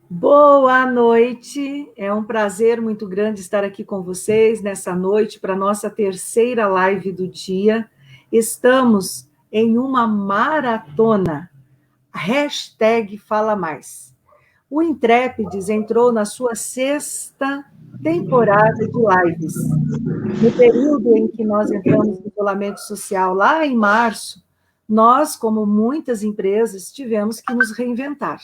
Boa noite, é um prazer muito grande estar aqui com vocês nessa noite para a nossa terceira live do dia. Estamos em uma maratona, hashtag Fala Mais. O Intrépides entrou na sua sexta temporada de lives. No período em que nós entramos no isolamento social, lá em março, nós, como muitas empresas, tivemos que nos reinventar.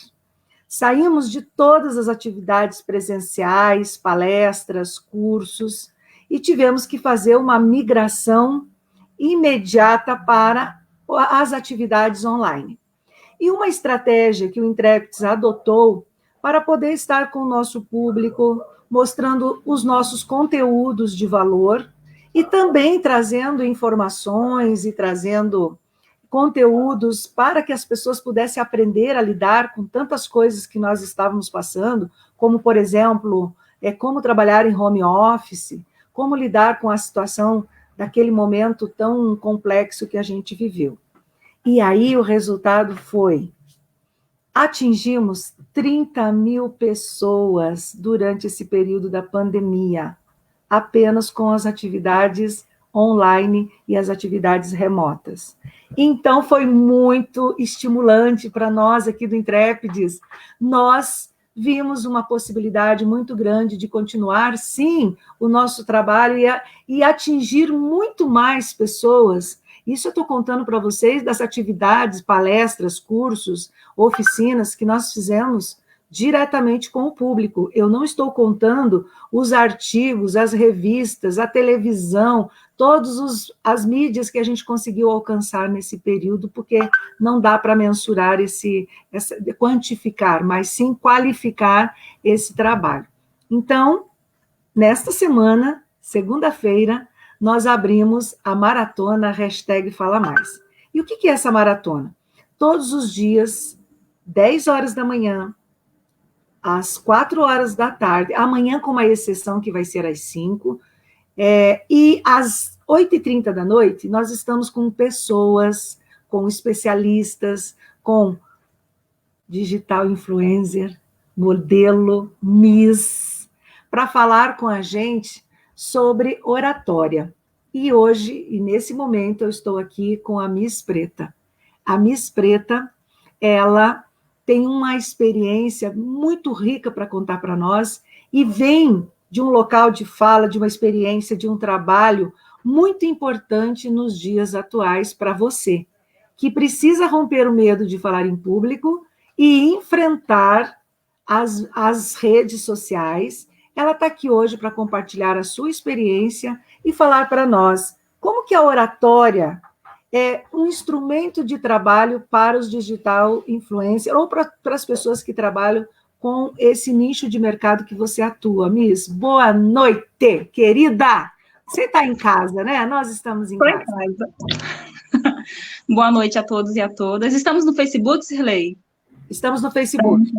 Saímos de todas as atividades presenciais, palestras, cursos, e tivemos que fazer uma migração imediata para as atividades online. E uma estratégia que o Intrépides adotou para poder estar com o nosso público, mostrando os nossos conteúdos de valor e também trazendo informações e trazendo conteúdos para que as pessoas pudessem aprender a lidar com tantas coisas que nós estávamos passando, como, por exemplo, como trabalhar em home office, como lidar com a situação daquele momento tão complexo que a gente viveu. E aí o resultado foi: atingimos 30 mil pessoas durante esse período da pandemia, apenas com as atividades online e as atividades remotas. Então, foi muito estimulante para nós aqui do Intrépides. Nós vimos uma possibilidade muito grande de continuar, sim, o nosso trabalho e atingir muito mais pessoas. Isso eu estou contando para vocês das atividades, palestras, cursos, oficinas que nós fizemos diretamente com o público. Eu não estou contando os artigos, as revistas, a televisão, todas as mídias que a gente conseguiu alcançar nesse período, porque não dá para mensurar quantificar, mas sim qualificar esse trabalho. Então, nesta semana, segunda-feira, nós abrimos a maratona hashtag Fala Mais. E o que é essa maratona? Todos os dias, 10 horas da manhã, às 4 horas da tarde, amanhã com uma exceção que vai ser às 5, e às 8h30 da noite, nós estamos com pessoas, com especialistas, com digital influencer, modelo, Miss, para falar com a gente sobre oratória. E hoje, e nesse momento, eu estou aqui com a Miss Preta. A Miss Preta, ela tem uma experiência muito rica para contar para nós e vem de um local de fala, de uma experiência, de um trabalho muito importante nos dias atuais para você, que precisa romper o medo de falar em público e enfrentar as redes sociais. Ela está aqui hoje para compartilhar a sua experiência e falar para nós como que a oratória é um instrumento de trabalho para os digital influencers ou para as pessoas que trabalham com esse nicho de mercado que você atua. Miss, boa noite, querida! Você está em casa, né? Nós estamos em casa. Boa noite a todos e a todas. Estamos no Facebook, Sirlei? Estamos no Facebook.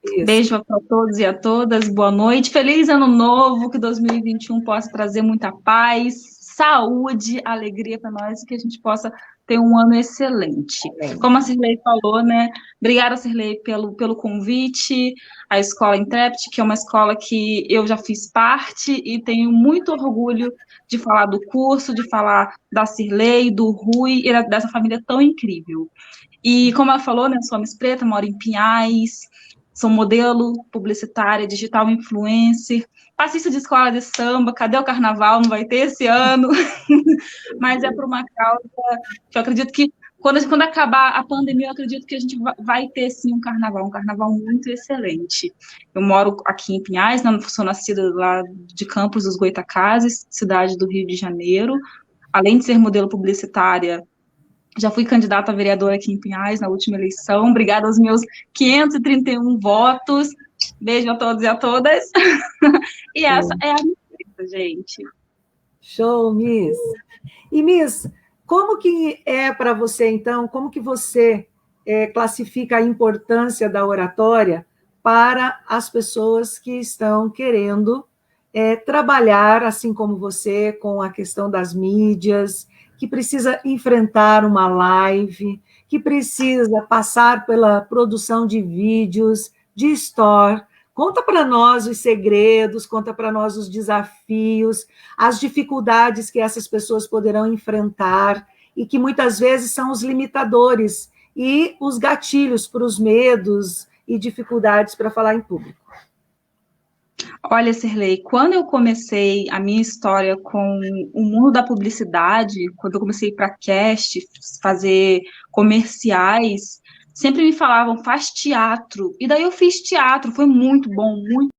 Isso. Beijo para todos e a todas. Boa noite. Feliz ano novo, que 2021 possa trazer muita paz, saúde, alegria para nós e que a gente possa ter um ano excelente. Como a Sirlei falou, né? Obrigada, Sirlei, pelo convite. A Escola Intrépides, que é uma escola que eu já fiz parte e tenho muito orgulho de falar do curso, de falar da Sirlei, do Rui e dessa família tão incrível. E como ela falou, né? Sou Miss Preta, moro em Pinhais, sou modelo publicitária, digital influencer, passista de escola de samba. Cadê o carnaval? Não vai ter esse ano. Mas é por uma causa que eu acredito que quando acabar a pandemia, eu acredito que a gente vai ter, sim, um carnaval muito excelente. Eu moro aqui em Pinhais, né, sou nascida lá de Campos dos Goytacazes, cidade do Rio de Janeiro. Além de ser modelo publicitária, já fui candidata a vereadora aqui em Pinhais na última eleição. Obrigada aos meus 531 votos. Beijo a todos e a todas. E essa é a minha vida, gente. Show, Miss. E, Miss, como que é para você, então, como que você classifica a importância da oratória para as pessoas que estão querendo trabalhar, assim como você, com a questão das mídias, que precisa enfrentar uma live, que precisa passar pela produção de vídeos, de store. Conta para nós os segredos, conta para nós os desafios, as dificuldades que essas pessoas poderão enfrentar e que muitas vezes são os limitadores e os gatilhos para os medos e dificuldades para falar em público. Olha, Cirlei, quando eu comecei a minha história com o mundo da publicidade, quando eu comecei para cast, fazer comerciais, sempre me falavam, faz teatro. E daí eu fiz teatro, foi muito bom, muito.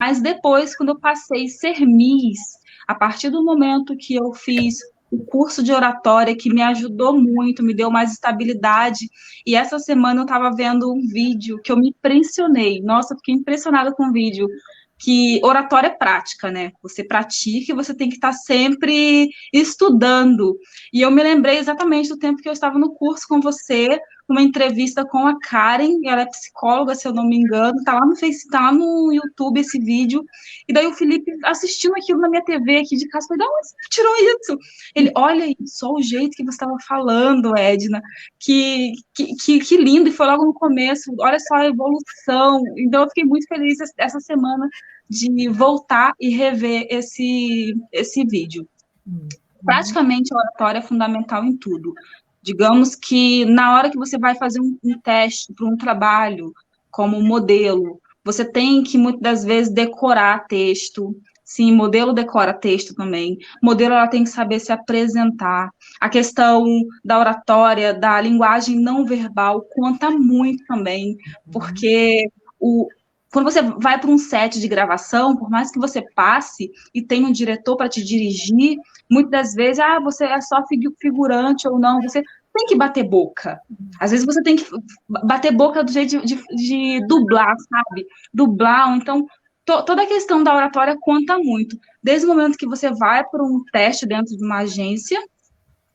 Mas depois, quando eu passei a ser Miss, a partir do momento que eu fiz o curso de oratória, que me ajudou muito, me deu mais estabilidade, e essa semana eu estava vendo um vídeo que eu me impressionei. Nossa, eu fiquei impressionada com o vídeo, que oratória é prática, né? Você pratica e você tem que estar sempre estudando. E eu me lembrei exatamente do tempo que eu estava no curso com você, uma entrevista com a Karen, ela é psicóloga, se eu não me engano, tá lá no Face, tá lá no YouTube esse vídeo, e daí o Felipe assistindo aquilo na minha TV aqui de casa, falei, de onde você tirou isso? Ele, olha aí, só o jeito que você estava falando, Edna, que lindo, e foi logo no começo, olha só a evolução, então eu fiquei muito feliz essa semana de voltar e rever esse vídeo. Praticamente a oratória é fundamental em tudo. Digamos que na hora que você vai fazer um teste para um trabalho como modelo, você tem que muitas das vezes decorar texto. Sim, modelo decora texto também. Modelo ela tem que saber se apresentar. A questão da oratória, da linguagem não verbal conta muito também, porque quando você vai para um set de gravação, por mais que você passe e tenha um diretor para te dirigir, muitas das vezes, você é só figurante ou não, você tem que bater boca. Às vezes você tem que bater boca do jeito de dublar, sabe? Dublar, então, toda a questão da oratória conta muito. Desde o momento que você vai para um teste dentro de uma agência,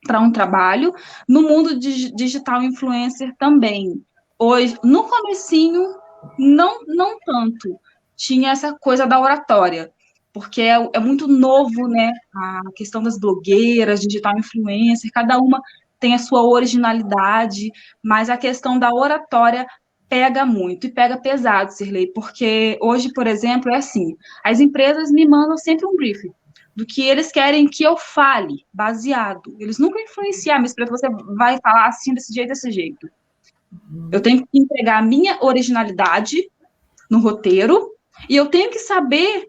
para um trabalho, no mundo digital influencer também. Hoje, no comecinho, não tanto. Tinha essa coisa da oratória, porque é muito novo, né? A questão das blogueiras, digital influencer, cada uma tem a sua originalidade, mas a questão da oratória pega muito e pega pesado, Cirlei, porque hoje, por exemplo, é assim, as empresas me mandam sempre um briefing do que eles querem que eu fale, baseado. Eles nunca influenciam, mas você vai falar assim, desse jeito, desse jeito. Eu tenho que entregar a minha originalidade no roteiro e eu tenho que saber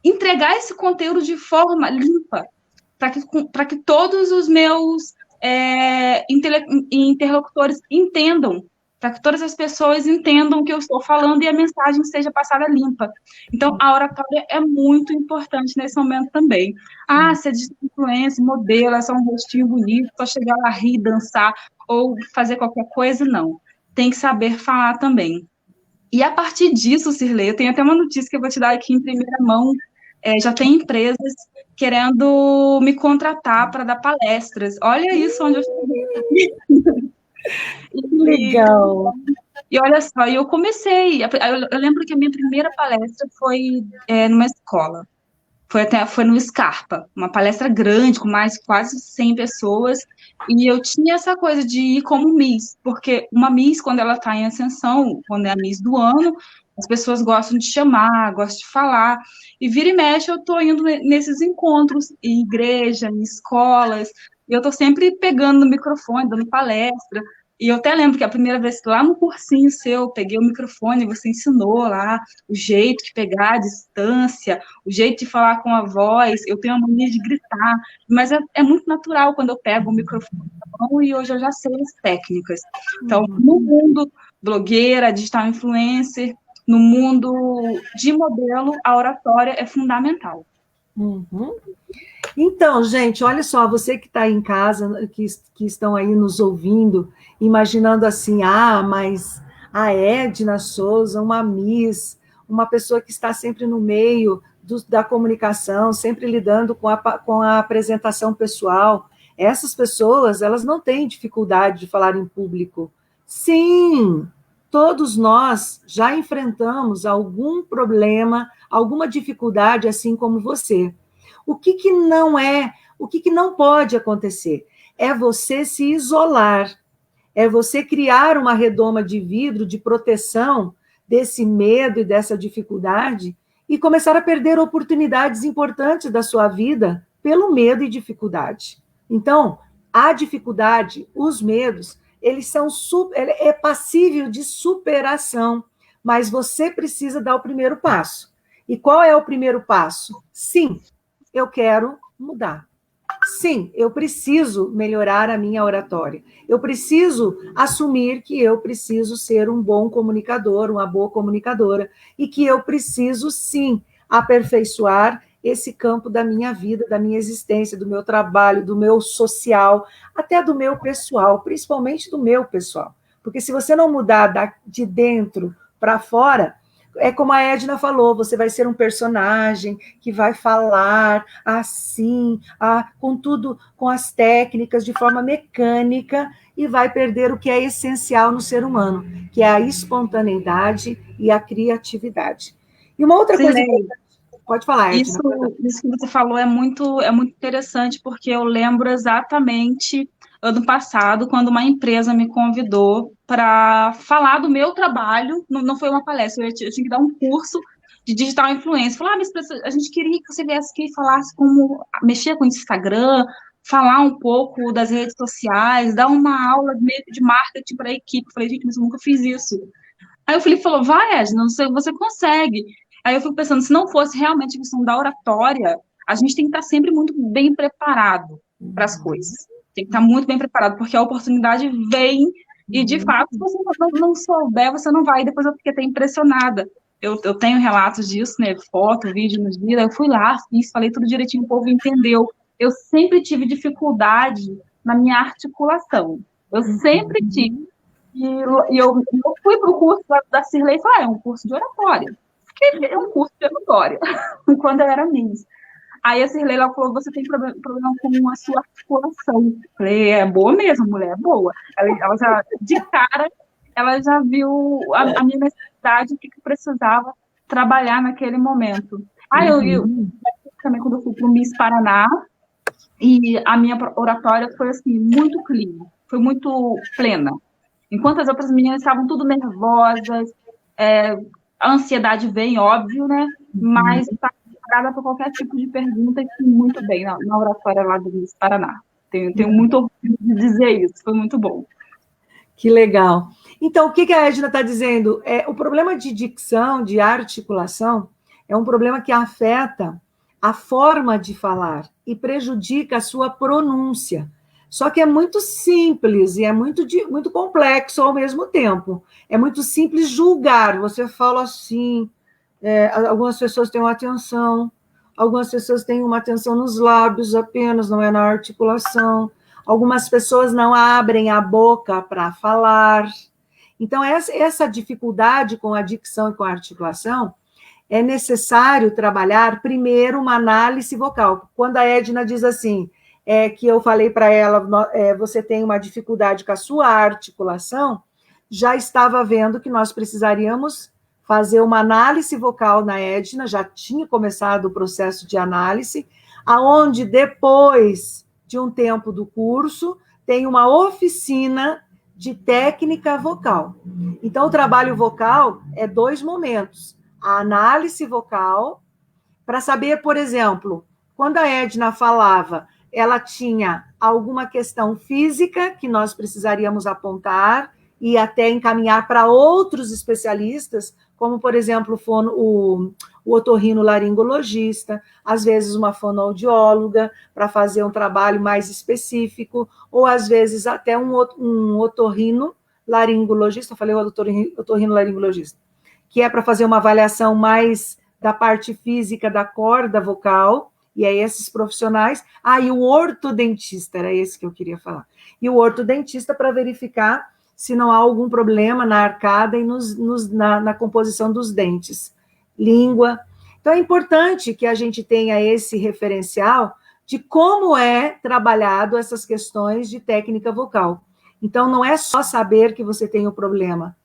entregar esse conteúdo de forma limpa para que todos os meus interlocutores entendam, para que todas as pessoas entendam o que eu estou falando e a mensagem seja passada limpa. Então, a oratória é muito importante nesse momento também. Se é de influência, modelo, é só um rostinho bonito, só chegar lá, rir, dançar ou fazer qualquer coisa, não. Tem que saber falar também. E a partir disso, Cirlei, eu tenho até uma notícia que eu vou te dar aqui em primeira mão. Já tem empresas querendo me contratar para dar palestras. Olha isso, onde eu cheguei. Legal. E olha só, eu comecei. Eu lembro que a minha primeira palestra foi numa escola. Foi no Scarpa, uma palestra grande, com mais quase 100 pessoas, e eu tinha essa coisa de ir como Miss, porque uma Miss, quando ela está em ascensão, quando é a Miss do ano, as pessoas gostam de chamar, gostam de falar, e vira e mexe eu estou indo nesses encontros, em igreja, em escolas, e eu estou sempre pegando no microfone, dando palestra, e eu até lembro que a primeira vez lá no cursinho seu, eu peguei o microfone, você ensinou lá o jeito de pegar a distância, o jeito de falar com a voz, eu tenho a mania de gritar, mas é muito natural quando eu pego o microfone na mão e hoje eu já sei as técnicas. Então, no mundo blogueira, digital influencer, no mundo de modelo, a oratória é fundamental. Então, gente, olha só, você que está aí em casa, que estão aí nos ouvindo, imaginando assim, mas a Edna Souza, uma Miss, uma pessoa que está sempre no meio da comunicação, sempre lidando com a apresentação pessoal, essas pessoas, elas não têm dificuldade de falar em público. Sim, todos nós já enfrentamos algum problema, alguma dificuldade, assim como você. O que não pode acontecer? É você se isolar, é você criar uma redoma de vidro de proteção desse medo e dessa dificuldade e começar a perder oportunidades importantes da sua vida pelo medo e dificuldade. Então, a dificuldade, os medos, eles são é passível de superação, mas você precisa dar o primeiro passo. E qual é o primeiro passo? Sim, eu quero mudar. Sim, eu preciso melhorar a minha oratória. Eu preciso assumir que eu preciso ser um bom comunicador, uma boa comunicadora, e que eu preciso, sim, aperfeiçoar esse campo da minha vida, da minha existência, do meu trabalho, do meu social, até do meu pessoal, principalmente do meu pessoal. Porque se você não mudar de dentro para fora, é como a Edna falou, você vai ser um personagem que vai falar assim, com tudo, com as técnicas, de forma mecânica, e vai perder o que é essencial no ser humano, que é a espontaneidade e a criatividade. E uma outra coisa importante, pode falar, Edna. Isso que você falou é muito interessante, porque eu lembro exatamente ano passado, quando uma empresa me convidou para falar do meu trabalho, não foi uma palestra, eu tinha que dar um curso de digital influencer. Falar, mas a gente queria que você viesse aqui e falasse como mexer com o Instagram, falar um pouco das redes sociais, dar uma aula de marketing para a equipe. Eu falei, gente, mas eu nunca fiz isso. Aí o Felipe falou, vai, Edna, você consegue. Aí eu fico pensando, se não fosse realmente a questão da oratória, a gente tem que estar sempre muito bem preparado para as coisas. Tem que estar muito bem preparado, porque a oportunidade vem e, de fato, se você não souber, você não vai. E depois eu fiquei até impressionada. Eu tenho relatos disso, né? Foto, vídeo nos dias. Eu fui lá, fiz, falei tudo direitinho, o povo entendeu. Eu sempre tive dificuldade na minha articulação. Eu sempre tive. E eu fui para o curso da Cirlei e falei, é um curso de oratória. É um curso de oratória, quando eu era Miss. Aí a Cirlei ela falou, você tem problema com a sua articulação. Eu falei, é boa mesmo, mulher, é boa. Ela já, de cara, ela já viu a minha necessidade, o que eu precisava trabalhar naquele momento. Aí eu também, quando eu fui para o Miss Paraná, e a minha oratória foi, assim, muito clean, foi muito plena. Enquanto as outras meninas estavam tudo nervosas, a ansiedade vem, óbvio, né? Mas está preparada para qualquer tipo de pergunta e muito bem na oratória lá do Miss Paraná. Tenho muito orgulho de dizer isso, foi muito bom. Que legal. Então, o que a Edna está dizendo? O problema de dicção, de articulação, é um problema que afeta a forma de falar e prejudica a sua pronúncia. Só que é muito simples e é muito complexo ao mesmo tempo. É muito simples julgar. Você fala assim, algumas pessoas têm uma atenção, algumas pessoas têm uma atenção nos lábios apenas, não é na articulação. Algumas pessoas não abrem a boca para falar. Então, essa dificuldade com a dicção e com a articulação, é necessário trabalhar primeiro uma análise vocal. Quando a Edna diz assim, que eu falei para ela, você tem uma dificuldade com a sua articulação, já estava vendo que nós precisaríamos fazer uma análise vocal na Edna, já tinha começado o processo de análise, aonde depois de um tempo do curso, tem uma oficina de técnica vocal. Então, o trabalho vocal é 2 momentos. A análise vocal, para saber, por exemplo, quando a Edna falava, ela tinha alguma questão física que nós precisaríamos apontar e até encaminhar para outros especialistas, como, por exemplo, o otorrinolaringologista, às vezes uma fonoaudióloga, para fazer um trabalho mais específico, ou às vezes até um otorrinolaringologista, falei otorrinolaringologista, que é para fazer uma avaliação mais da parte física da corda vocal, e é esses profissionais. E o ortodentista, era esse que eu queria falar. E o ortodentista para verificar se não há algum problema na arcada e na composição dos dentes. Língua. Então, é importante que a gente tenha esse referencial de como é trabalhado essas questões de técnica vocal. Então, não é só saber que você tem o problema,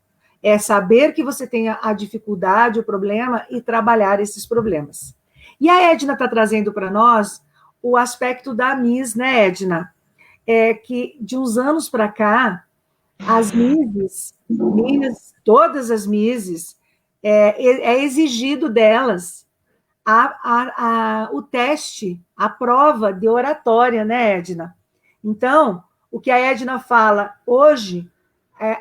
é saber que você tem a dificuldade, o problema, e trabalhar esses problemas. E a Edna está trazendo para nós o aspecto da Miss, né, Edna? Que de uns anos para cá, as Misses, todas as Misses, é exigido delas o teste, a prova de oratória, né, Edna? Então, o que a Edna fala hoje,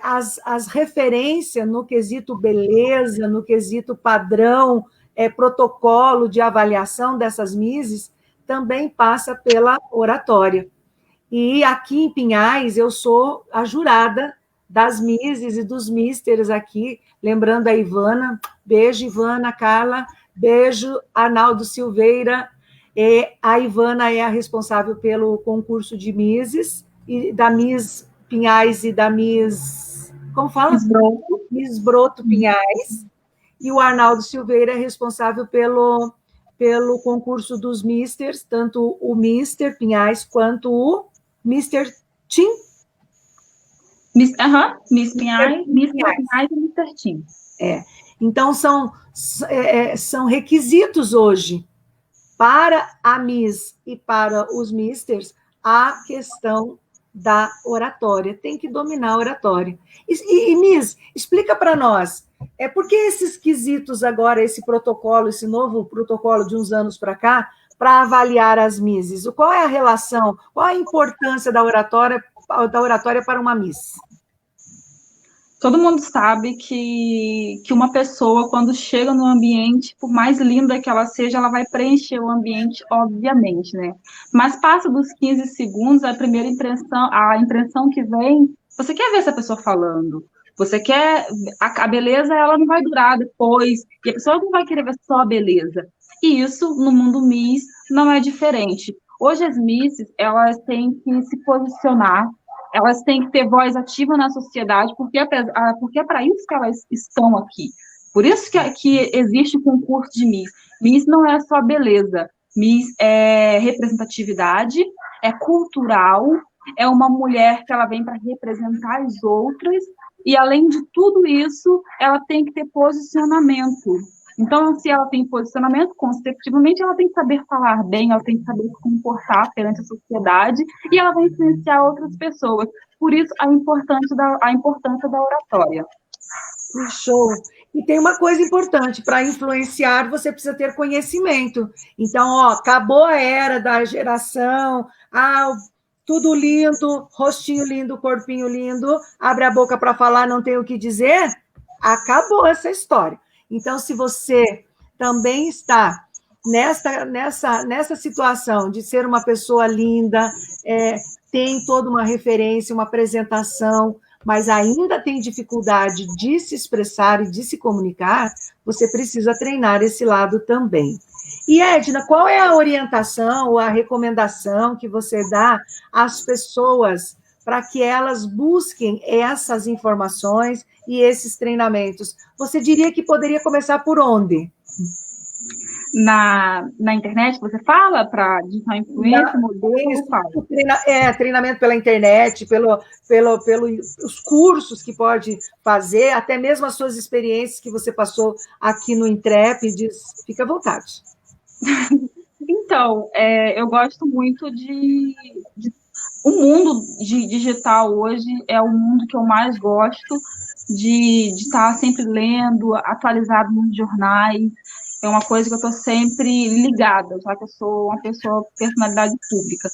as referências no quesito beleza, no quesito padrão, protocolo de avaliação dessas Misses, também passa pela oratória. E aqui em Pinhais, eu sou a jurada das Misses e dos Misters aqui, lembrando a Ivana, beijo, Ivana, Carla, beijo, Arnaldo Silveira, e a Ivana é a responsável pelo concurso de Misses, e da Miss Pinhais e da Miss... Como fala? Miss Broto Pinhais, e o Arnaldo Silveira é responsável pelo concurso dos Misters, tanto o Mister Pinhais quanto o Mr. Tim? Miss Pinhais, Mr. Pinhais e Mr. Tim. Então, são requisitos hoje para a Miss e para os Misters a questão da oratória. Tem que dominar a oratória. E Miss, explica para nós, por que esses quesitos agora, esse protocolo, esse novo protocolo de uns anos para cá, para avaliar as Misses? Qual é a relação, qual a importância da oratória para uma Miss? Todo mundo sabe que uma pessoa, quando chega no ambiente, por mais linda que ela seja, ela vai preencher o ambiente, obviamente, né? Mas passa dos 15 segundos, a impressão que vem, você quer ver essa pessoa falando, você quer... A beleza, ela não vai durar depois, e a pessoa não vai querer ver só a beleza. E isso, no mundo Miss, não é diferente. Hoje as Misses, elas têm que se posicionar, elas têm que ter voz ativa na sociedade, porque é para isso que elas estão aqui. Por isso que existe o concurso de Miss. Miss não é só beleza. Miss é representatividade, é cultural, é uma mulher que ela vem para representar as outras, e além de tudo isso, ela tem que ter posicionamento. Então, se ela tem posicionamento, consecutivamente, ela tem que saber falar bem, ela tem que saber se comportar perante a sociedade, e ela vai influenciar outras pessoas. Por isso, a importância da oratória. Show! E tem uma coisa importante, para influenciar, você precisa ter conhecimento. Então, acabou a era da geração, tudo lindo, rostinho lindo, corpinho lindo, abre a boca para falar, não tem o que dizer, acabou essa história. Então, se você também está nessa situação de ser uma pessoa linda, tem toda uma referência, uma apresentação, mas ainda tem dificuldade de se expressar e de se comunicar, você precisa treinar esse lado também. E, Edna, qual é a orientação ou a recomendação que você dá às pessoas para que elas busquem essas informações e esses treinamentos? Você diria que poderia começar por onde? Na internet, você fala para digital influência, modelo, treinamento pela internet, pelos cursos que pode fazer, até mesmo as suas experiências que você passou aqui no Intrep, fica à vontade. Então, eu gosto muito o mundo digital hoje é o mundo que eu mais gosto de estar sempre lendo, atualizado nos jornais. É uma coisa que eu estou sempre ligada, já que eu sou uma personalidade pública.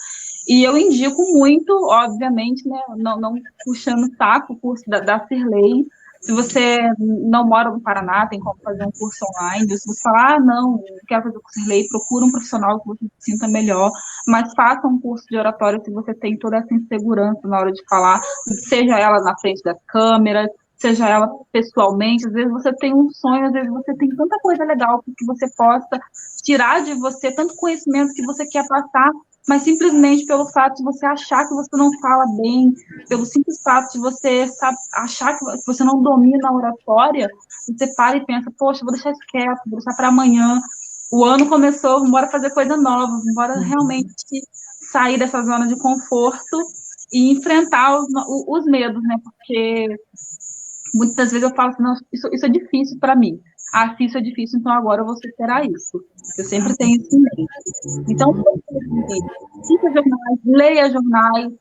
E eu indico muito, obviamente, né, não puxando saco, o curso da Cirlei. Se você não mora no Paraná, tem como fazer um curso online. Se você falar, não quero fazer o curso Cirlei, procura um profissional que você se sinta melhor, mas faça um curso de oratória se você tem toda essa insegurança na hora de falar, seja ela na frente das câmeras, seja ela pessoalmente. Às vezes você tem um sonho, às vezes você tem tanta coisa legal que você possa tirar de você, tanto conhecimento que você quer passar, mas simplesmente pelo fato de você achar que você não fala bem, pelo simples fato de você achar que você não domina a oratória, você para e pensa, poxa, vou deixar isso quieto, vou deixar para amanhã, o ano começou, bora fazer coisa nova, bora realmente sair dessa zona de conforto e enfrentar os medos, né, porque muitas vezes eu falo assim, não, isso é difícil para mim. Se isso é difícil, então agora eu vou superar isso. Eu sempre tenho isso em mente. Então, cita jornais, leia jornais.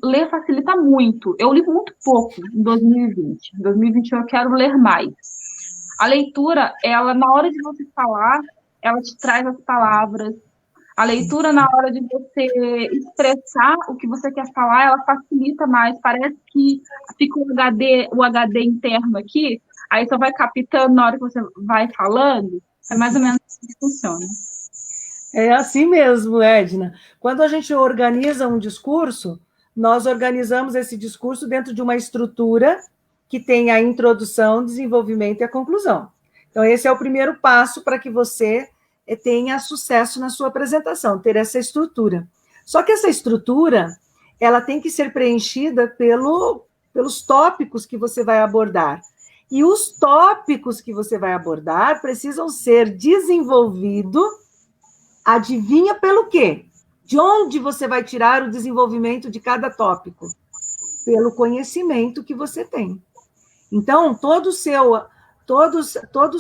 Ler facilita muito. Eu li muito pouco em 2020. Em 2021 eu quero ler mais. A leitura, ela, na hora de você falar, ela te traz as palavras. A leitura, na hora de você expressar o que você quer falar, ela facilita mais. Parece que fica o HD interno aqui, aí só vai captando na hora que você vai falando. É mais ou menos assim que funciona. É assim mesmo, Edna. Quando a gente organiza um discurso, nós organizamos esse discurso dentro de uma estrutura que tem a introdução, desenvolvimento e a conclusão. Então, esse é o primeiro passo para que você tenha sucesso na sua apresentação, ter essa estrutura. Só que essa estrutura, ela tem que ser preenchida pelos tópicos que você vai abordar. E os tópicos que você vai abordar precisam ser desenvolvidos. Adivinha pelo quê? De onde você vai tirar o desenvolvimento de cada tópico? Pelo conhecimento que você tem. Então, todo o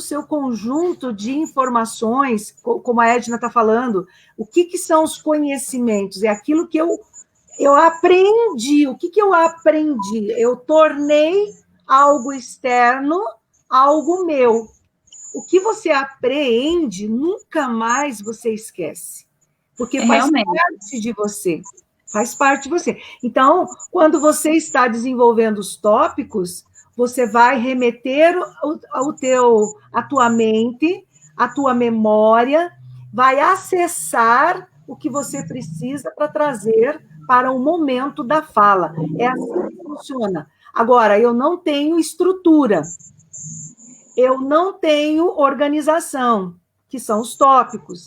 seu conjunto de informações, como a Edna está falando, o que são os conhecimentos? É aquilo que eu aprendi. O que eu aprendi? Eu tornei algo externo algo meu. O que você apreende, nunca mais você esquece. Porque faz parte de você. Faz parte de você. Então, quando você está desenvolvendo os tópicos, você vai remeter a tua mente, a tua memória, vai acessar o que você precisa para trazer para o momento da fala. É assim que funciona. Agora, eu não tenho estrutura. Eu não tenho organização, que são os tópicos,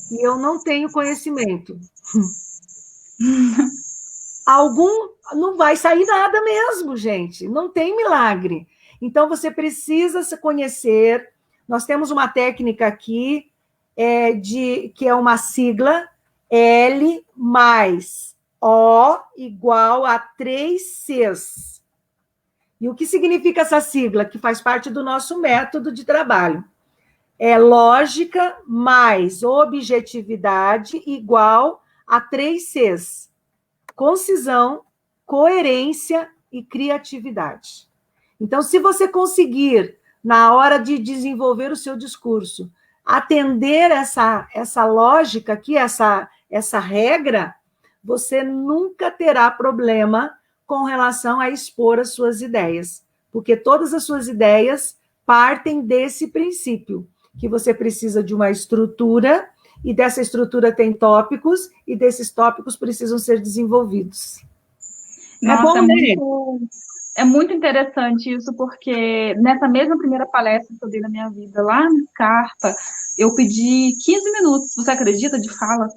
e eu não tenho conhecimento. Não vai sair nada mesmo, gente. Não tem milagre. Então, você precisa se conhecer. Nós temos uma técnica aqui, que é uma sigla, L mais O igual a 3 Cs. E o que significa essa sigla? Que faz parte do nosso método de trabalho. É lógica mais objetividade igual a 3 Cs. Concisão, coerência e criatividade. Então, se você conseguir, na hora de desenvolver o seu discurso, atender essa lógica aqui, essa regra, você nunca terá problema com relação a expor as suas ideias, porque todas as suas ideias partem desse princípio, que você precisa de uma estrutura, e dessa estrutura tem tópicos, e desses tópicos precisam ser desenvolvidos. Nossa, é muito interessante isso, porque nessa mesma primeira palestra que eu dei na minha vida, lá no Scarpa, eu pedi 15 minutos, você acredita, de fala?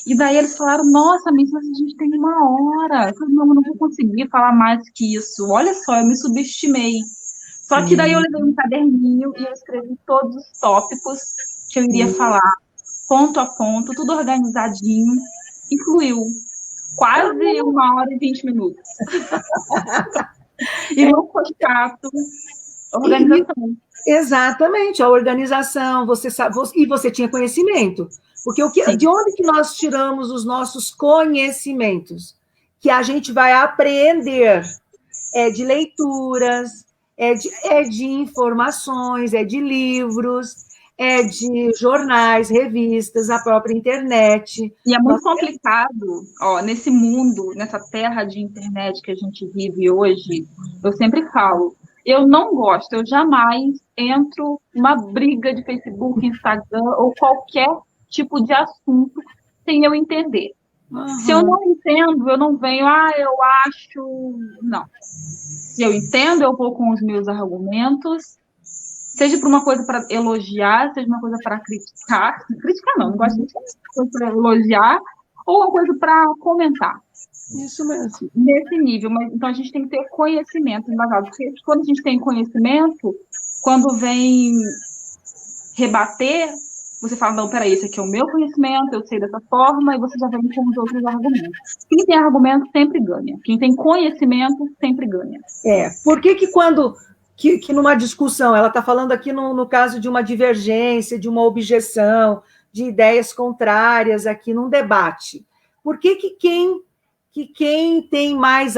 E daí eles falaram, nossa, mas a gente tem 1 hora. Eu falei, não, eu não vou conseguir falar mais que isso. Olha só, eu me subestimei. Só que daí eu levei um caderninho e eu escrevi todos os tópicos que eu iria falar, ponto a ponto, tudo organizadinho, e fluiu. Quase 1 hora e 20 minutos. E não foi chato. Organização. Exatamente, a organização, você sabe, e você tinha conhecimento. Porque de onde que nós tiramos os nossos conhecimentos? Que a gente vai aprender. É de leituras, é de informações, é de livros, é de jornais, revistas, a própria internet. E é muito complicado, nesse mundo, nessa terra de internet que a gente vive hoje, eu sempre falo, eu não gosto, eu jamais entro numa briga de Facebook, Instagram ou qualquer tipo de assunto sem eu entender. Uhum. Se eu não entendo, eu não venho, eu acho... Não. Se eu entendo, eu vou com os meus argumentos, seja por uma coisa para elogiar, seja uma coisa para criticar. Criticar não gosto de coisa para elogiar, ou uma coisa para comentar. Isso mesmo. Nesse nível. Mas, então, a gente tem que ter conhecimento embasado. Porque quando a gente tem conhecimento, quando vem rebater, você fala, não, peraí, esse aqui é o meu conhecimento, eu sei dessa forma, e você já vem com os outros argumentos. Quem tem argumento sempre ganha. Quem tem conhecimento sempre ganha. Por que quando... Que numa discussão, ela está falando aqui no caso de uma divergência, de uma objeção, de ideias contrárias aqui num debate. Por que quem tem mais,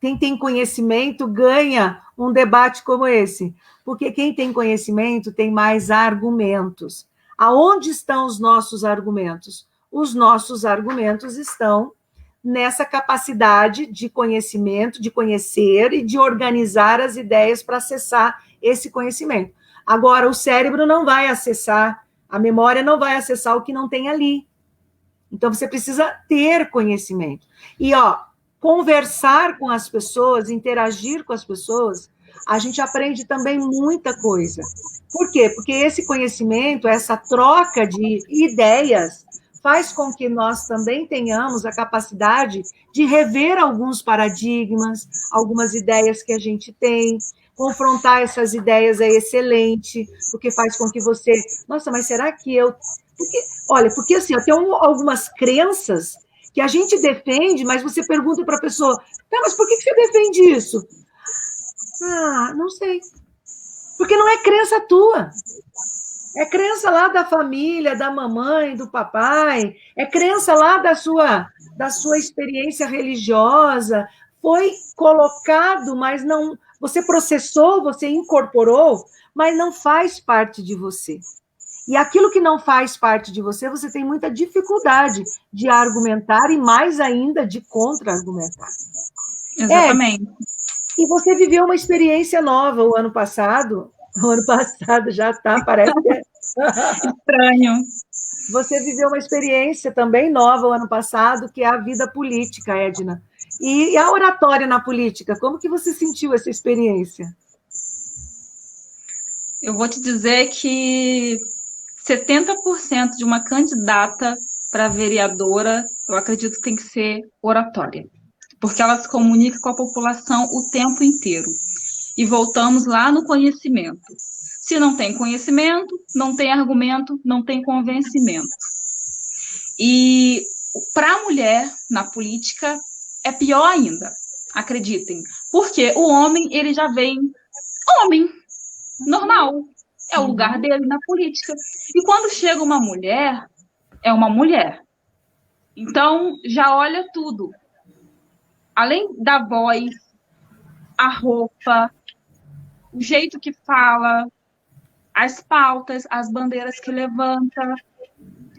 quem tem conhecimento ganha um debate como esse? Porque quem tem conhecimento tem mais argumentos. Aonde estão os nossos argumentos? Os nossos argumentos estão nessa capacidade de conhecimento, de conhecer e de organizar as ideias para acessar esse conhecimento. Agora, o cérebro não vai acessar, a memória não vai acessar o que não tem ali. Então, você precisa ter conhecimento. E, conversar com as pessoas, interagir com as pessoas, a gente aprende também muita coisa. Por quê? Porque esse conhecimento, essa troca de ideias, faz com que nós também tenhamos a capacidade de rever alguns paradigmas, algumas ideias que a gente tem. Confrontar essas ideias é excelente, porque faz com que você... Nossa, mas será que eu... Porque assim, tem algumas crenças que a gente defende, mas você pergunta para a pessoa, tá, mas por que você defende isso? Não sei. Porque não é crença tua. É crença lá da família, da mamãe, do papai, é crença lá da sua experiência religiosa. Foi colocado, mas não... Você processou, você incorporou, mas não faz parte de você. E aquilo que não faz parte de você, você tem muita dificuldade de argumentar e mais ainda de contra-argumentar. Exatamente. E você viveu uma experiência nova o ano passado. O ano passado já está, parece que é... Estranho. Você viveu uma experiência também nova o ano passado, que é a vida política, Edna. E a oratória na política, como que você sentiu essa experiência? Eu vou te dizer que 70% de uma candidata para vereadora, eu acredito que tem que ser oratória, porque ela se comunica com a população o tempo inteiro. E voltamos lá no conhecimento. Se não tem conhecimento, não tem argumento, não tem convencimento. E para a mulher na política é pior ainda, acreditem, porque o homem ele já vem homem, normal. É o lugar dele na política. E quando chega uma mulher, é uma mulher. Então, já olha tudo. Além da voz, a roupa, o jeito que fala, as pautas, as bandeiras que levanta.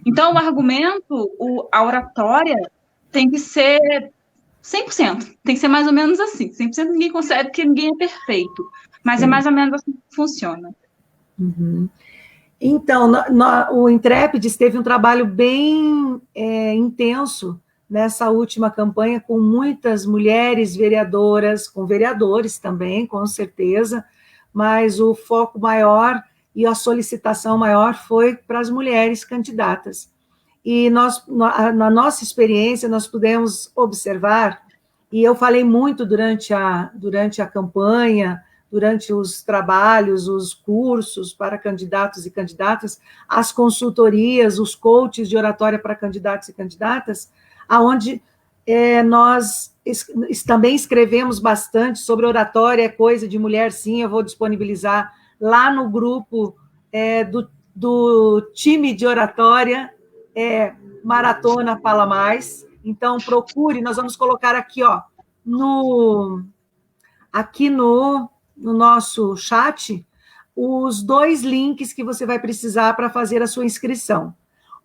Então, o argumento, a oratória, tem que ser 100%. Tem que ser mais ou menos assim. 100% ninguém consegue, porque ninguém é perfeito. Mas é mais ou menos assim que funciona. Uhum. Então, o Intrépides teve um trabalho bem intenso nessa última campanha, com muitas mulheres vereadoras, com vereadores também, com certeza, mas o foco maior e a solicitação maior foi para as mulheres candidatas. E na nossa experiência, nós pudemos observar, e eu falei muito durante a campanha, durante os trabalhos, os cursos para candidatos e candidatas, as consultorias, os coaches de oratória para candidatos e candidatas, aonde nós também escrevemos bastante sobre oratória, é coisa de mulher, sim, eu vou disponibilizar lá no grupo do time de oratória, Maratona Fala Mais. Então, procure, nós vamos colocar aqui, aqui no nosso chat, os 2 links que você vai precisar para fazer a sua inscrição.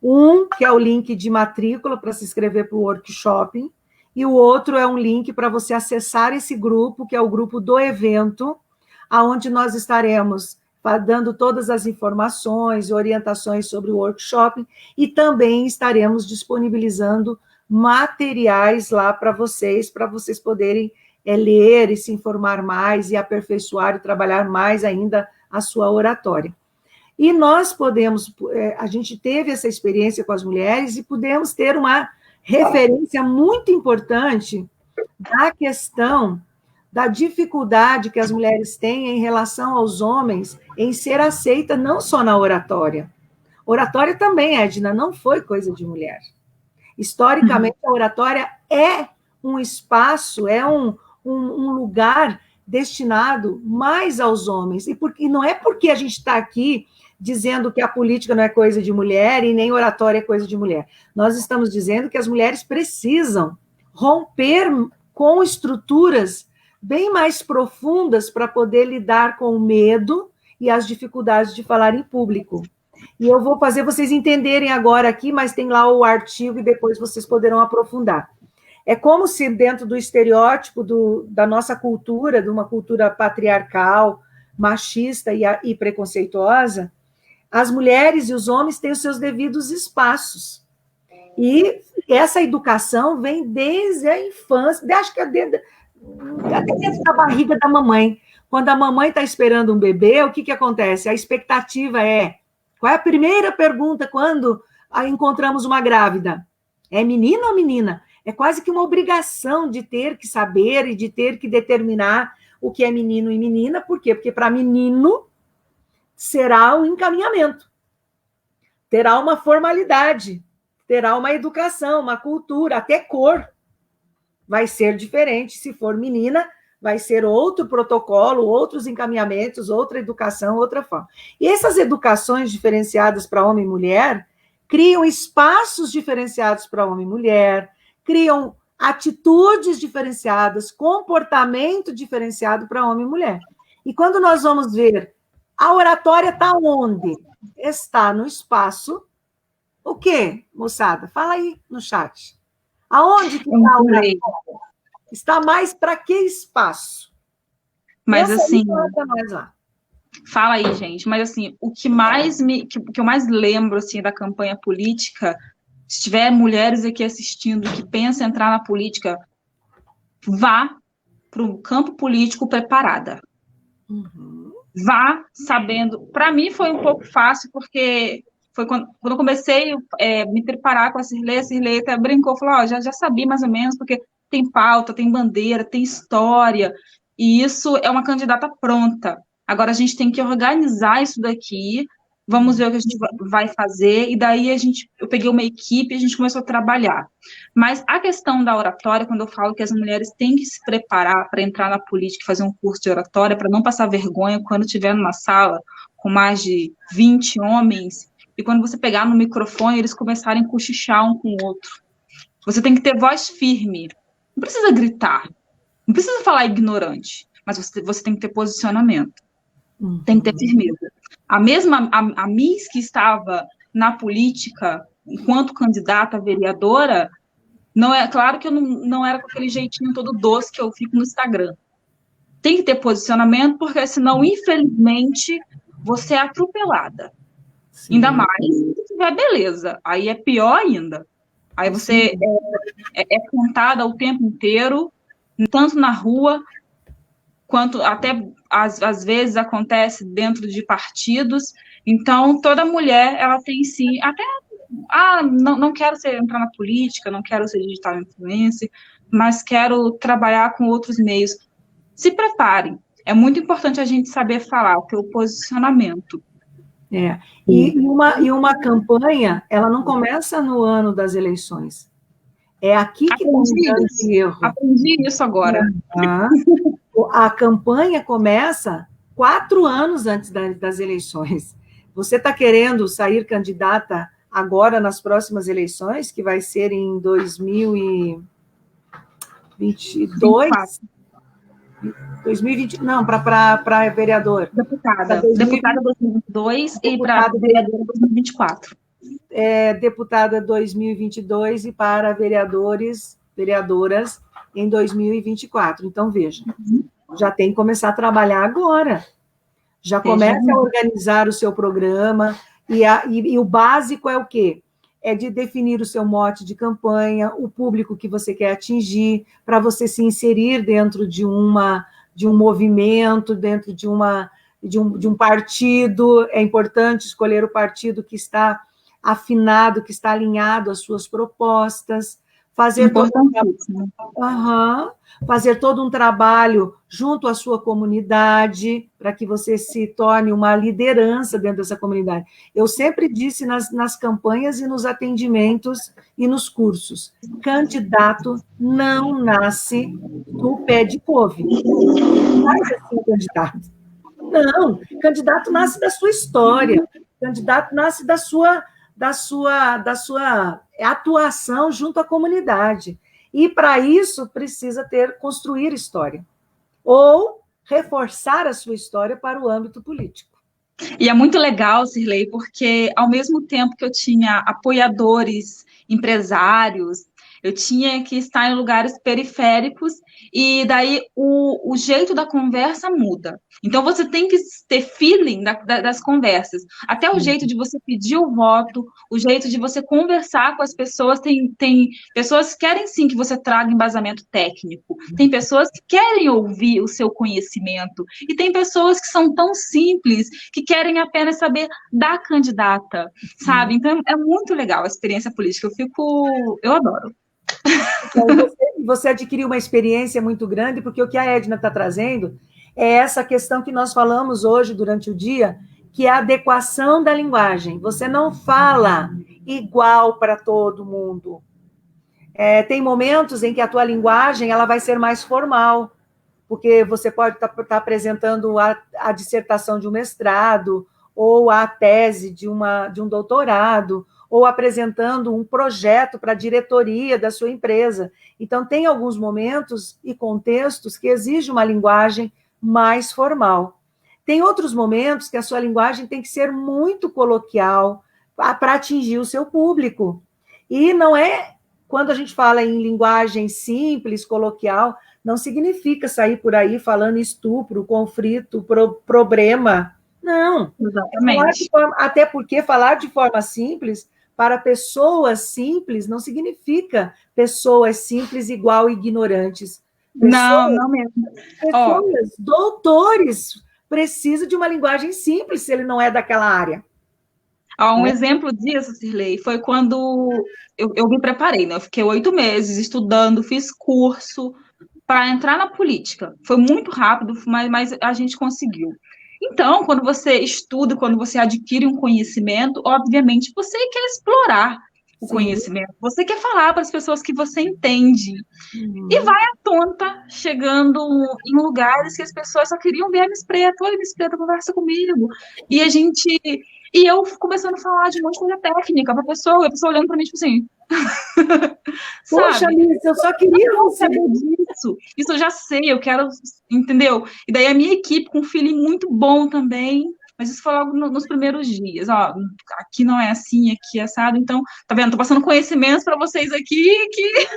Um, que é o link de matrícula para se inscrever para o workshop, e o outro é um link para você acessar esse grupo, que é o grupo do evento, onde nós estaremos dando todas as informações e orientações sobre o workshop, e também estaremos disponibilizando materiais lá para vocês poderem ler e se informar mais e aperfeiçoar e trabalhar mais ainda a sua oratória. E nós a gente teve essa experiência com as mulheres e pudemos ter uma referência muito importante da questão da dificuldade que as mulheres têm em relação aos homens em ser aceita não só na oratória. Oratória também, Edna, não foi coisa de mulher. Historicamente, a oratória é um espaço, é um lugar destinado mais aos homens. E não é porque a gente está aqui dizendo que a política não é coisa de mulher e nem oratória é coisa de mulher. Nós estamos dizendo que as mulheres precisam romper com estruturas bem mais profundas para poder lidar com o medo e as dificuldades de falar em público. E eu vou fazer vocês entenderem agora aqui, mas tem lá o artigo e depois vocês poderão aprofundar. É como se dentro do estereótipo da nossa cultura, de uma cultura patriarcal, machista e preconceituosa, as mulheres e os homens têm os seus devidos espaços. E essa educação vem desde a infância, acho que até dentro da barriga da mamãe. Quando a mamãe está esperando um bebê, o que acontece? A expectativa é... Qual é a primeira pergunta quando encontramos uma grávida? É menino ou menina? É quase que uma obrigação de ter que saber e de ter que determinar o que é menino e menina. Por quê? Porque para menino será um encaminhamento, terá uma formalidade, terá uma educação, uma cultura, até cor vai ser diferente. Se for menina, vai ser outro protocolo, outros encaminhamentos, outra educação, outra forma. E essas educações diferenciadas para homem e mulher criam espaços diferenciados para homem e mulher, criam atitudes diferenciadas, comportamento diferenciado para homem e mulher. E quando nós vamos ver, a oratória está onde? Está no espaço. O quê, moçada? Fala aí no chat. Aonde que está a oratória? Está mais para que espaço? Mas essa assim, nós lá. Fala aí, gente. Mas assim, o que eu mais lembro assim da campanha política, se tiver mulheres aqui assistindo que pensam em entrar na política, vá para o campo político preparada. Uhum. Vá sabendo. Para mim foi um pouco fácil, porque foi quando eu comecei a me preparar com a Cirlei até brincou, falou, já sabia mais ou menos, porque tem pauta, tem bandeira, tem história, e isso é uma candidata pronta. Agora a gente tem que organizar isso daqui, vamos ver o que a gente vai fazer, e daí eu peguei uma equipe e a gente começou a trabalhar. Mas a questão da oratória, quando eu falo que as mulheres têm que se preparar para entrar na política e fazer um curso de oratória, para não passar vergonha quando estiver numa sala com mais de 20 homens, e quando você pegar no microfone, eles começarem a cochichar um com o outro. Você tem que ter voz firme. Não precisa gritar. Não precisa falar ignorante. Mas você tem que ter posicionamento. Uhum. Tem que ter firmeza. A Miss que estava na política, enquanto candidata a vereadora, não é claro que eu não era com aquele jeitinho todo doce que eu fico no Instagram. Tem que ter posicionamento, porque senão, infelizmente, você é atropelada. Sim. Ainda mais se tiver beleza. Aí é pior ainda. Aí você é contada o tempo inteiro, tanto na rua, quanto até, às vezes, acontece dentro de partidos. Então, toda mulher, ela tem, sim, até... não quero entrar na política, não quero ser digital influencer, mas quero trabalhar com outros meios. Se preparem. É muito importante a gente saber falar, ter o posicionamento. E uma campanha, ela não começa no ano das eleições. É aqui que tem um grande erro. Aprendi isso agora. A campanha começa 4 anos antes das eleições. Você está querendo sair candidata agora nas próximas eleições, que vai ser em 2022? 2020, não, para vereador. Deputada 2022 e para vereadora 2024. Deputada 2022 e para vereadoras em 2024. Então, veja, já tem que começar a trabalhar agora. Já começa a organizar o seu programa, e o básico é o quê? É de definir o seu mote de campanha, o público que você quer atingir, para você se inserir dentro de um movimento, dentro de um partido. É importante escolher o partido que está afinado, que está alinhado às suas propostas, fazer todo um trabalho junto à sua comunidade, para que você se torne uma liderança dentro dessa comunidade. Eu sempre disse nas campanhas e nos atendimentos e nos cursos, candidato não nasce do pé de couve. Não nasce assim, candidato. Não, candidato nasce da sua história, candidato nasce da sua atuação junto à comunidade. E, para isso, precisa construir história. ou reforçar a sua história para o âmbito político. E é muito legal, Cirlei, porque ao mesmo tempo que eu tinha apoiadores, empresários, eu tinha que estar em lugares periféricos e daí o jeito da conversa muda. Então você tem que ter feeling das conversas. Até o jeito de você pedir o voto, o jeito de você conversar com as pessoas. Tem pessoas que querem sim que você traga embasamento técnico. Tem pessoas que querem ouvir o seu conhecimento. E tem pessoas que são tão simples que querem apenas saber da candidata, sabe? Então é muito legal a experiência política. Eu adoro. Então, você adquiriu uma experiência muito grande, porque o que a Edna está trazendo é essa questão que nós falamos hoje durante o dia, que é a adequação da linguagem. Você não fala igual para todo mundo. Tem momentos em que a tua linguagem ela vai ser mais formal, porque você pode estar apresentando a dissertação de um mestrado, ou a tese de um doutorado, ou apresentando um projeto para a diretoria da sua empresa. Então, tem alguns momentos e contextos que exigem uma linguagem mais formal. Tem outros momentos que a sua linguagem tem que ser muito coloquial para atingir o seu público. E não é, quando a gente fala em linguagem simples, coloquial, não significa sair por aí falando estupro, conflito, problema. Não. Exatamente. Até porque falar de forma simples para pessoas simples não significa pessoas simples igual ignorantes. Não mesmo. Pessoas, doutores, precisam de uma linguagem simples se ele não é daquela área. Um exemplo disso, Cirlei, foi quando eu me preparei, né? Eu fiquei 8 meses estudando, fiz curso para entrar na política. Foi muito rápido, mas a gente conseguiu. Então, quando você estuda, quando você adquire um conhecimento, obviamente você quer explorar o conhecimento, você quer falar para as pessoas que você entende. E vai à tonta, chegando em lugares que as pessoas só queriam ver a Miss Preta. Oi, Miss Preta, conversa comigo. E eu começando a falar de um monte de coisa técnica para a pessoa olhando para mim, tipo assim. Poxa, Miss, eu só queria saber disso. Isso eu já sei, eu quero, entendeu? E daí a minha equipe com um feeling muito bom também. Mas isso foi logo nos primeiros dias. Ó, aqui não é assim, aqui é assado. Então, tá vendo? Tô passando conhecimentos para vocês aqui que.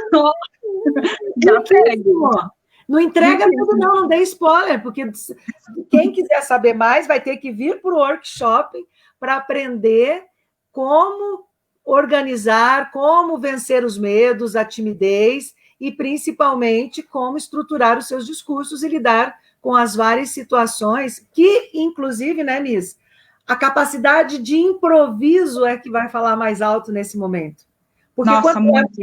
Já não entrega tudo, não dê spoiler, porque quem quiser saber mais vai ter que vir para o workshop para aprender como organizar, como vencer os medos, a timidez e, principalmente, como estruturar os seus discursos e lidar com as várias situações que, inclusive, né, Miss, a capacidade de improviso é que vai falar mais alto nesse momento. Porque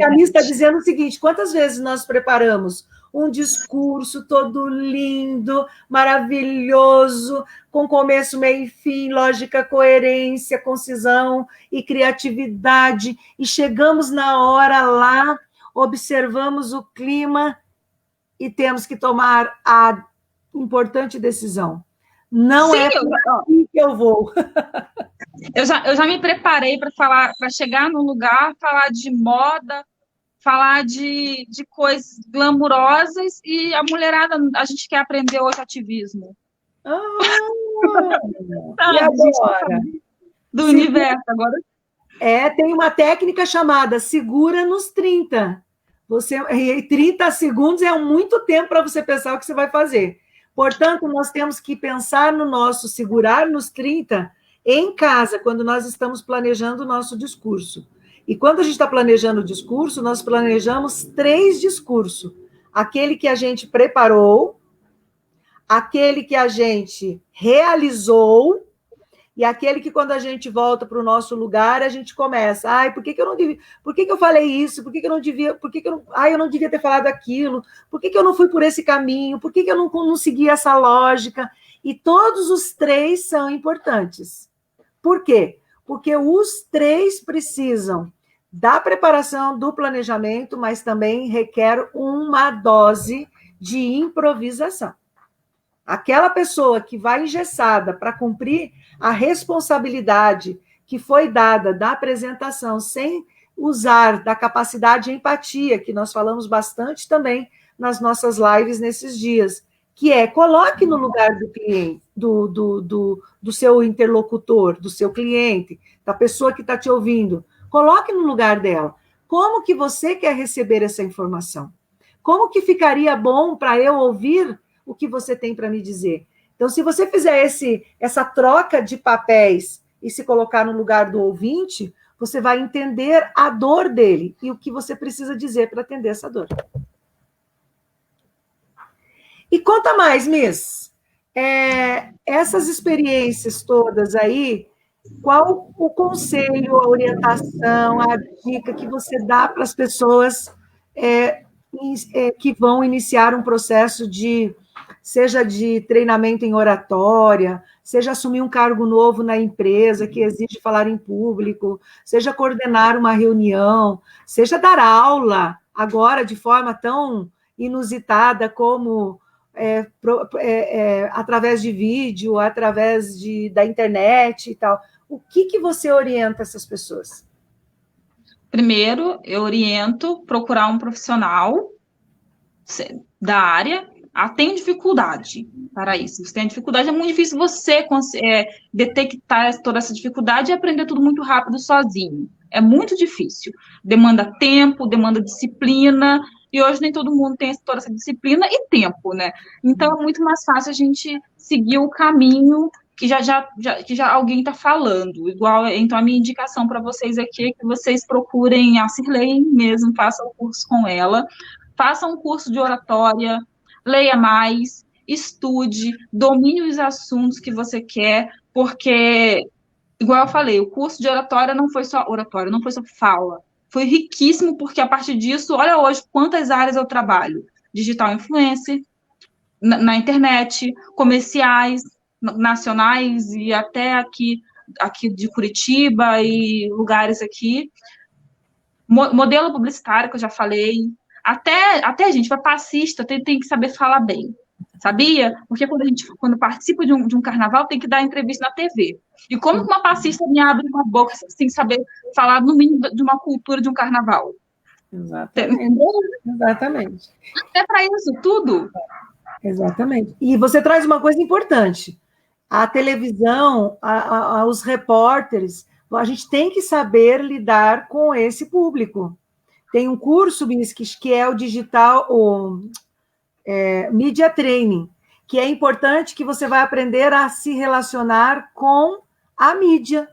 a Miss está dizendo o seguinte, quantas vezes nós preparamos um discurso todo lindo, maravilhoso, com começo, meio e fim, lógica, coerência, concisão e criatividade, e chegamos na hora lá, observamos o clima e temos que tomar a importante decisão. Não é por aqui que eu vou. Eu já me preparei para falar, para chegar num lugar, falar de moda, falar de coisas glamurosas, e a mulherada, a gente quer aprender hoje ativismo. E agora? Do universo, agora. Tem uma técnica chamada segura nos 30. 30 segundos é muito tempo para você pensar o que você vai fazer. Portanto, nós temos que pensar no nosso segurar nos 30 em casa, quando nós estamos planejando o nosso discurso. E quando a gente está planejando o discurso, nós planejamos 3 discursos. Aquele que a gente preparou, aquele que a gente realizou, e aquele que, quando a gente volta para o nosso lugar, a gente começa. Por que eu não devia? Por que eu falei isso? Por que eu não devia? Por que eu não? Eu não devia ter falado aquilo. Por que eu não fui por esse caminho? Por que eu não segui essa lógica? E todos os 3 são importantes. Por quê? Porque os 3 precisam da preparação, do planejamento, mas também requer uma dose de improvisação. Aquela pessoa que vai engessada para cumprir a responsabilidade que foi dada da apresentação, sem usar da capacidade de empatia, que nós falamos bastante também nas nossas lives nesses dias, que é coloque no lugar do cliente, do seu interlocutor, do seu cliente, da pessoa que está te ouvindo. Coloque no lugar dela. Como que você quer receber essa informação? Como que ficaria bom para eu ouvir o que você tem para me dizer? Então, se você fizer essa troca de papéis e se colocar no lugar do ouvinte, você vai entender a dor dele e o que você precisa dizer para atender essa dor. E conta mais, Miss. Essas experiências todas aí, qual o conselho, a orientação, a dica que você dá para as pessoas que vão iniciar um processo seja de treinamento em oratória, seja assumir um cargo novo na empresa que exige falar em público, seja coordenar uma reunião, seja dar aula agora de forma tão inusitada como através de vídeo, através da internet e tal. O que você orienta essas pessoas? Primeiro, eu oriento procurar um profissional da área. Tem dificuldade para isso. Se tem dificuldade, é muito difícil você detectar toda essa dificuldade e aprender tudo muito rápido sozinho. É muito difícil. Demanda tempo, demanda disciplina, e hoje nem todo mundo tem toda essa disciplina e tempo, né? Então, é muito mais fácil a gente seguir o caminho que já alguém está falando. Então, a minha indicação para vocês aqui é que vocês procurem a Cirlei mesmo, façam o curso com ela, façam um curso de oratória, leia mais, estude, domine os assuntos que você quer, porque, igual eu falei, o curso de oratória não foi só fala, foi riquíssimo, porque a partir disso, olha hoje quantas áreas eu trabalho, digital influencer, na internet, comerciais, nacionais e até aqui de Curitiba e lugares aqui, modelo publicitário, que eu já falei, até gente, para passista, tem que saber falar bem, sabia? Porque quando participa de um carnaval, tem que dar entrevista na TV. E como que uma passista me abre uma boca sem saber falar, no mínimo, de uma cultura de um carnaval? Exatamente. É para isso tudo. Exatamente. E você traz uma coisa importante. A televisão, os repórteres, a gente tem que saber lidar com esse público. Tem um curso, que é o digital, Media Training, que é importante, que você vai aprender a se relacionar com a mídia.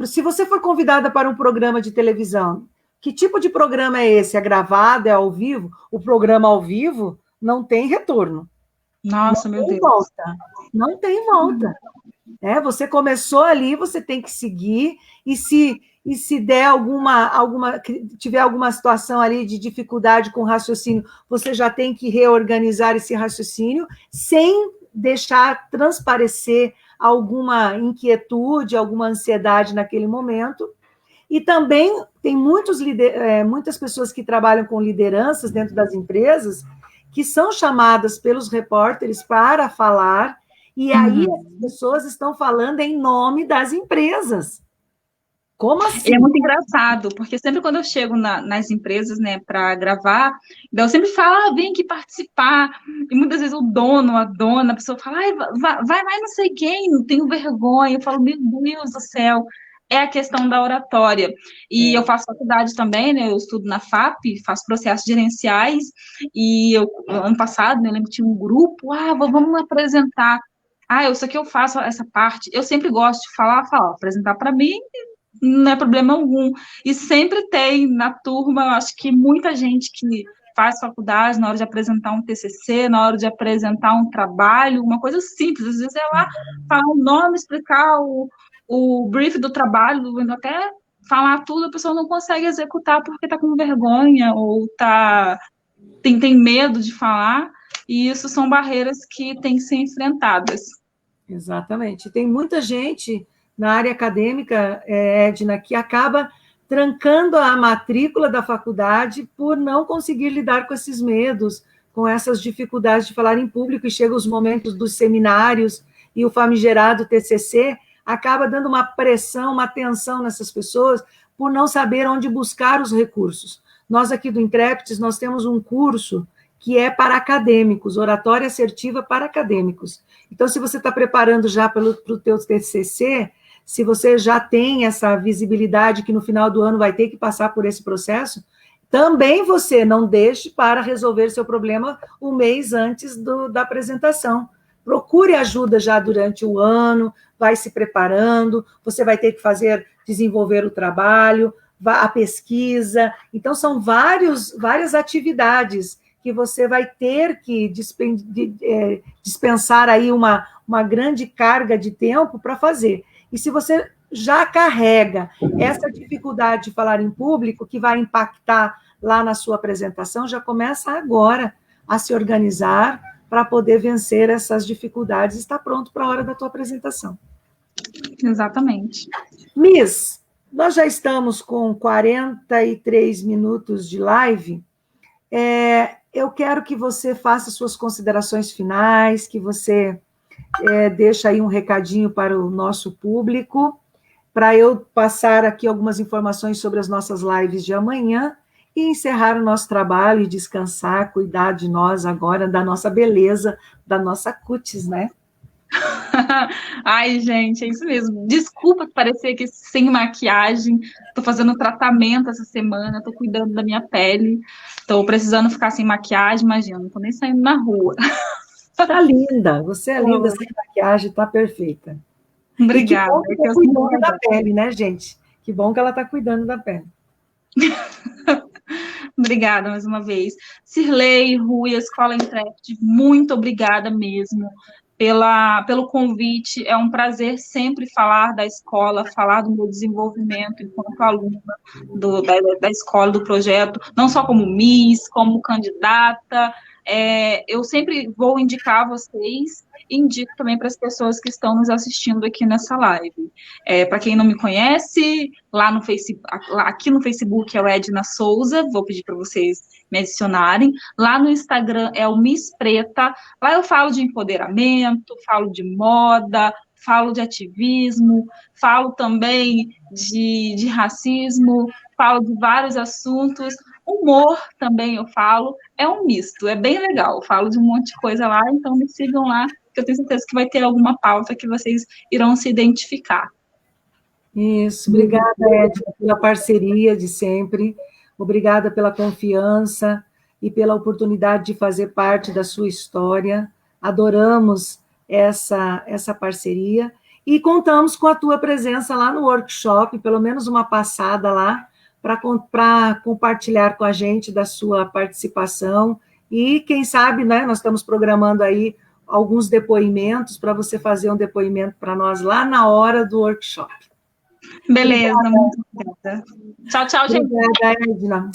Se você for convidada para um programa de televisão, que tipo de programa é esse? É gravado, é ao vivo? O programa ao vivo não tem retorno. Nossa, meu Deus. Não tem volta. Você começou ali, você tem que seguir, e se der tiver alguma situação ali de dificuldade com o raciocínio, você já tem que reorganizar esse raciocínio, sem deixar transparecer alguma inquietude, alguma ansiedade naquele momento. E também tem muitas pessoas que trabalham com lideranças dentro das empresas, que são chamadas pelos repórteres para falar, e aí as pessoas estão falando em nome das empresas. Como assim? E é muito engraçado, porque sempre quando eu chego nas empresas, né, para gravar, eu sempre falo, vem aqui participar, e muitas vezes o dono, a dona, a pessoa fala, vai não sei quem, não tenho vergonha, eu falo, meu Deus do céu, é a questão da oratória. E eu faço faculdade também, né, eu estudo na FAP, faço processos gerenciais, e ano passado, né, eu lembro que tinha um grupo, vamos apresentar, isso aqui eu faço essa parte, eu sempre gosto de falar, apresentar para mim, não é problema algum. E sempre tem na turma, eu acho que muita gente que faz faculdade, na hora de apresentar um TCC, na hora de apresentar um trabalho, uma coisa simples, às vezes é lá falar o nome, explicar o brief do trabalho, até falar tudo, a pessoa não consegue executar porque está com vergonha ou tem medo de falar, e isso são barreiras que têm que ser enfrentadas. Exatamente. Tem muita gente na área acadêmica, Edna, que acaba trancando a matrícula da faculdade por não conseguir lidar com esses medos, com essas dificuldades de falar em público, e chega os momentos dos seminários e o famigerado TCC acaba dando uma pressão, uma tensão nessas pessoas por não saber onde buscar os recursos. Nós aqui do Intrépides, nós temos um curso que é para acadêmicos, oratória assertiva para acadêmicos. Então, se você está preparando já para o teu TCC, se você já tem essa visibilidade que no final do ano vai ter que passar por esse processo, também você não deixe para resolver seu problema um mês antes da apresentação. Procure ajuda já durante o ano, vai se preparando, você vai ter que desenvolver o trabalho, a pesquisa. Então, são várias atividades que você vai ter que dispensar aí uma grande carga de tempo para fazer. E se você já carrega essa dificuldade de falar em público, que vai impactar lá na sua apresentação, já começa agora a se organizar para poder vencer essas dificuldades e estar pronto para a hora da tua apresentação. Exatamente. Miss, nós já estamos com 43 minutos de live. Eu quero que você faça suas considerações finais, que você deixe aí um recadinho para o nosso público, para eu passar aqui algumas informações sobre as nossas lives de amanhã e encerrar o nosso trabalho e descansar, cuidar de nós agora, da nossa beleza, da nossa cutis, né? Ai, gente, é isso mesmo. Desculpa parecer que sem maquiagem. Tô fazendo tratamento essa semana, tô cuidando da minha pele. Tô precisando ficar sem maquiagem, imagina, não tô nem saindo na rua. Tá linda, você é linda sem maquiagem, tá perfeita. Obrigada. E que bom que tá cuidando da pele, né, gente? Que bom que ela tá cuidando da pele. Obrigada mais uma vez. Cirlei, Rui, Escola Intrépide, muito obrigada mesmo pelo convite. É um prazer sempre falar da escola, falar do meu desenvolvimento enquanto aluna da escola, do projeto, não só como Miss, como candidata. Eu sempre vou indicar vocês e indico também para as pessoas que estão nos assistindo aqui nessa live. Para quem não me conhece, aqui no Facebook é o Edna Souza, vou pedir para vocês me adicionarem. Lá no Instagram é o Miss Preta. Lá eu falo de empoderamento, falo de moda, falo de ativismo, falo também de racismo, falo de vários assuntos. Humor também eu falo, é um misto, é bem legal. Eu falo de um monte de coisa lá, então me sigam lá, que eu tenho certeza que vai ter alguma pauta que vocês irão se identificar. Isso, obrigada, Edna, pela parceria de sempre, obrigada pela confiança e pela oportunidade de fazer parte da sua história. Adoramos essa parceria e contamos com a tua presença lá no workshop, pelo menos uma passada lá, para compartilhar com a gente da sua participação e, quem sabe, né, nós estamos programando aí alguns depoimentos para você fazer um depoimento para nós lá na hora do workshop. Beleza, muito obrigada. Tchau, tchau, gente. Obrigada, Edna.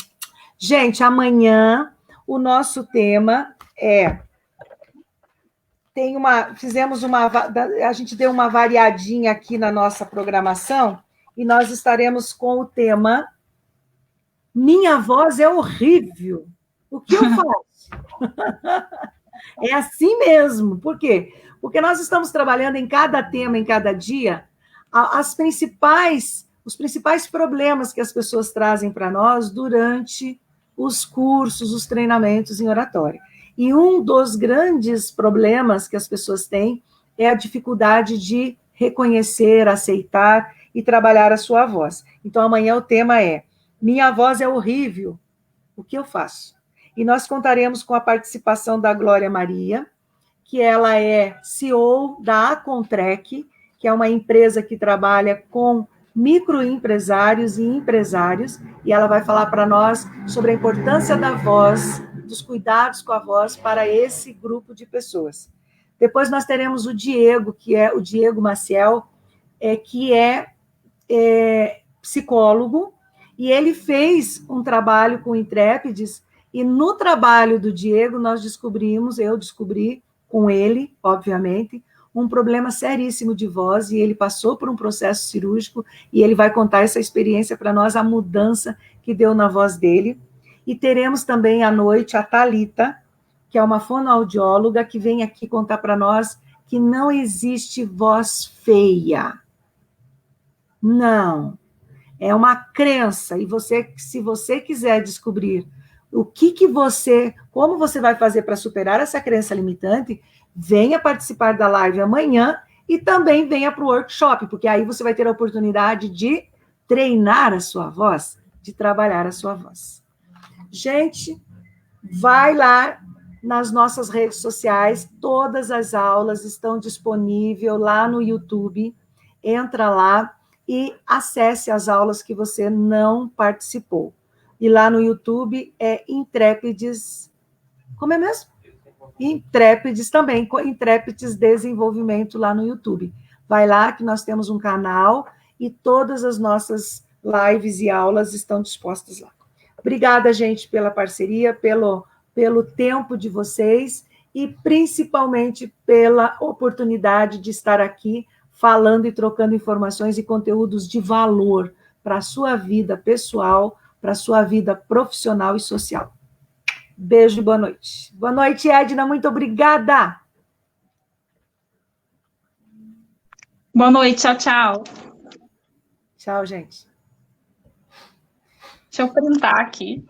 Gente, amanhã o nosso tema a gente deu uma variadinha aqui na nossa programação e nós estaremos com o tema Minha voz é horrível. O que eu faço? É assim mesmo. Por quê? Porque nós estamos trabalhando em cada tema, em cada dia, os principais problemas que as pessoas trazem para nós durante os cursos, os treinamentos em oratória. E um dos grandes problemas que as pessoas têm é a dificuldade de reconhecer, aceitar e trabalhar a sua voz. Então, amanhã o tema é Minha voz é horrível, o que eu faço? E nós contaremos com a participação da Glória Maria, que ela é CEO da Acontrec, que é uma empresa que trabalha com microempresários e empresários, e ela vai falar para nós sobre a importância da voz, dos cuidados com a voz para esse grupo de pessoas. Depois nós teremos o Diego, que é o Diego Maciel, que é psicólogo, e ele fez um trabalho com intrépides, e no trabalho do Diego eu descobri com ele, obviamente, um problema seríssimo de voz, e ele passou por um processo cirúrgico, e ele vai contar essa experiência para nós, a mudança que deu na voz dele. E teremos também à noite a Thalita, que é uma fonoaudióloga, que vem aqui contar para nós que não existe voz feia. Não. É uma crença, e se você quiser descobrir como você vai fazer para superar essa crença limitante, venha participar da live amanhã e também venha para o workshop, porque aí você vai ter a oportunidade de treinar a sua voz, de trabalhar a sua voz. Gente, vai lá nas nossas redes sociais, todas as aulas estão disponíveis lá no YouTube. Entra lá e acesse as aulas que você não participou. E lá no YouTube é Intrépides. Como é mesmo? Intrépides também, Intrépides Desenvolvimento lá no YouTube. Vai lá que nós temos um canal e todas as nossas lives e aulas estão dispostas lá. Obrigada, gente, pela parceria, pelo tempo de vocês e principalmente pela oportunidade de estar aqui falando e trocando informações e conteúdos de valor para a sua vida pessoal, para a sua vida profissional e social. Beijo e boa noite. Boa noite, Edna, muito obrigada. Boa noite, tchau, tchau. Tchau, gente. Deixa eu printar aqui.